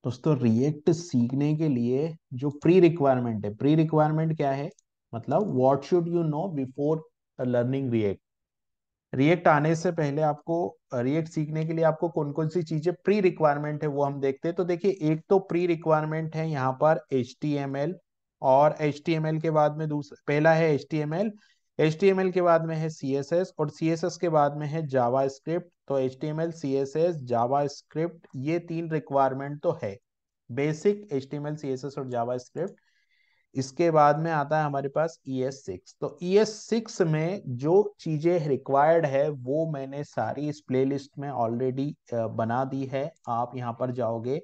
दोस्तों रिएक्ट सीखने के लिए जो प्री रिक्वायरमेंट है, प्री रिक्वायरमेंट क्या है? मतलब what should you know before learning react. React आने से पहले आपको, रिएक्ट सीखने के लिए आपको कौन कौन सी चीजें प्री रिक्वायरमेंट है वो हम देखते हैं। तो देखिए, एक तो प्री रिक्वायरमेंट है यहाँ पर HTML। और HTML के बाद में दूसरा, पहला है HTML। HTML के बाद में है CSS, और CSS के बाद में है जावा स्क्रिप्ट। तो HTML, CSS, जावा स्क्रिप्ट, ये तीन रिक्वायरमेंट तो है, बेसिक HTML, CSS और जावा स्क्रिप्ट। इसके बाद में आता है हमारे पास ES6। तो ES6 में जो चीजें रिक्वायर्ड है वो मैंने सारी इस प्लेलिस्ट में ऑलरेडी बना दी है। आप यहाँ पर जाओगे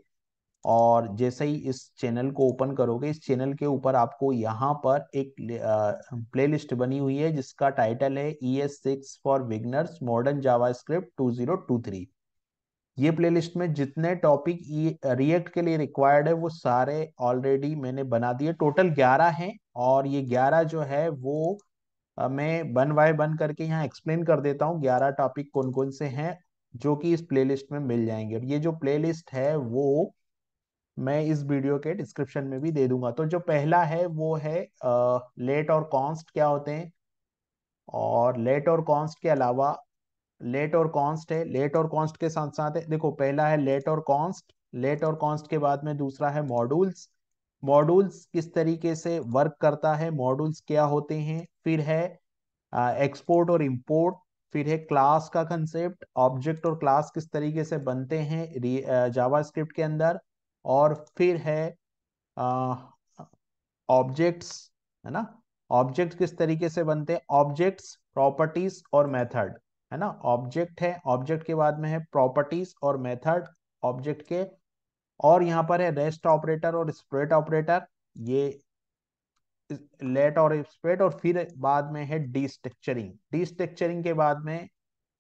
और जैसे ही इस चैनल को ओपन करोगे, इस चैनल के ऊपर आपको यहाँ पर एक प्लेलिस्ट बनी हुई है जिसका टाइटल है ES6 for beginners modern JavaScript 2023। ये प्लेलिस्ट में जितने टॉपिक रिएक्ट के लिए रिक्वायर्ड है वो सारे ऑलरेडी मैंने बना दिए। टोटल 11 हैं, और ये 11 जो है वो मैं वन बाय वन करके यहाँ एक्सप्लेन कर देता हूँ। 11 टॉपिक कौन कौन से हैं जो कि इस प्लेलिस्ट में मिल जाएंगे, और ये जो प्लेलिस्ट है वो मैं इस वीडियो के डिस्क्रिप्शन में भी दे दूंगा। तो जो पहला है वो है लेट और कॉन्स्ट क्या होते हैं। और लेट और कॉन्स्ट के अलावा, लेट और कॉन्स्ट है, लेट और कॉन्स्ट के साथ साथ है, देखो पहला है लेट और कॉन्स्ट। लेट और कॉन्स्ट के बाद में दूसरा है मॉड्यूल्स। मॉड्यूल्स किस तरीके से वर्क करता है, मॉड्यूल्स क्या होते हैं। फिर है एक्सपोर्ट और इंपोर्ट। फिर है क्लास का कंसेप्ट, ऑब्जेक्ट और क्लास किस तरीके से बनते हैं जावास्क्रिप्ट के अंदर। और फिर है ऑब्जेक्ट्स, है ना। ऑब्जेक्ट किस तरीके से बनते हैं, ऑब्जेक्ट्स, प्रॉपर्टीज और मेथड, है ना। ऑब्जेक्ट है, ऑब्जेक्ट के बाद में है प्रॉपर्टीज और मेथड ऑब्जेक्ट के। और यहाँ पर है रेस्ट ऑपरेटर और स्प्रेड ऑपरेटर, ये लेट और स्प्रेड। और फिर बाद में है डीस्ट्रक्चरिंग। डीस्ट्रक्चरिंग के बाद में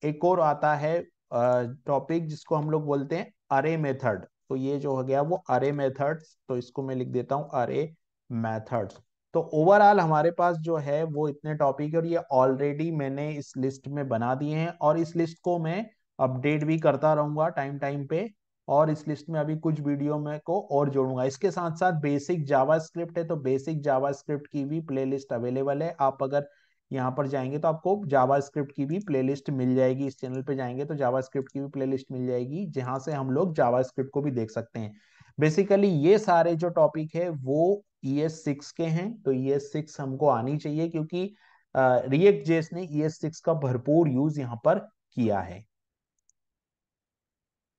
एक और आता है टॉपिक जिसको हम लोग बोलते हैं अरे मेथड। तो ये जो हो गया वो अरे मेथड्स, तो इसको मैं लिख देता हूँ अरे मेथड्स। तो ओवरऑल हमारे पास जो है वो इतने टॉपिक है, और ये ऑलरेडी मैंने इस लिस्ट में बना दिए हैं, और इस लिस्ट को मैं अपडेट भी करता रहूंगा टाइम टाइम पे। और इस लिस्ट में अभी कुछ वीडियो में को और जोड़ूंगा। इसके साथ साथ बेसिक जावास्क्रिप्ट है, तो बेसिक जावास्क्रिप्ट की भी प्लेलिस्ट अवेलेबल है। आप अगर यहाँ पर जाएंगे तो आपको जावास्क्रिप्ट की भी प्लेलिस्ट मिल जाएगी। इस चैनल पे जाएंगे तो जावास्क्रिप्ट की भी प्लेलिस्ट मिल जाएगी, जहां से हम लोग जावास्क्रिप्ट को भी देख सकते हैं। बेसिकली ये सारे जो टॉपिक है वो ES6 के हैं। तो ES6 हमको आनी चाहिए, क्योंकि रिएक्ट जेएस ने ES6 का भरपूर यूज यहाँ पर किया है।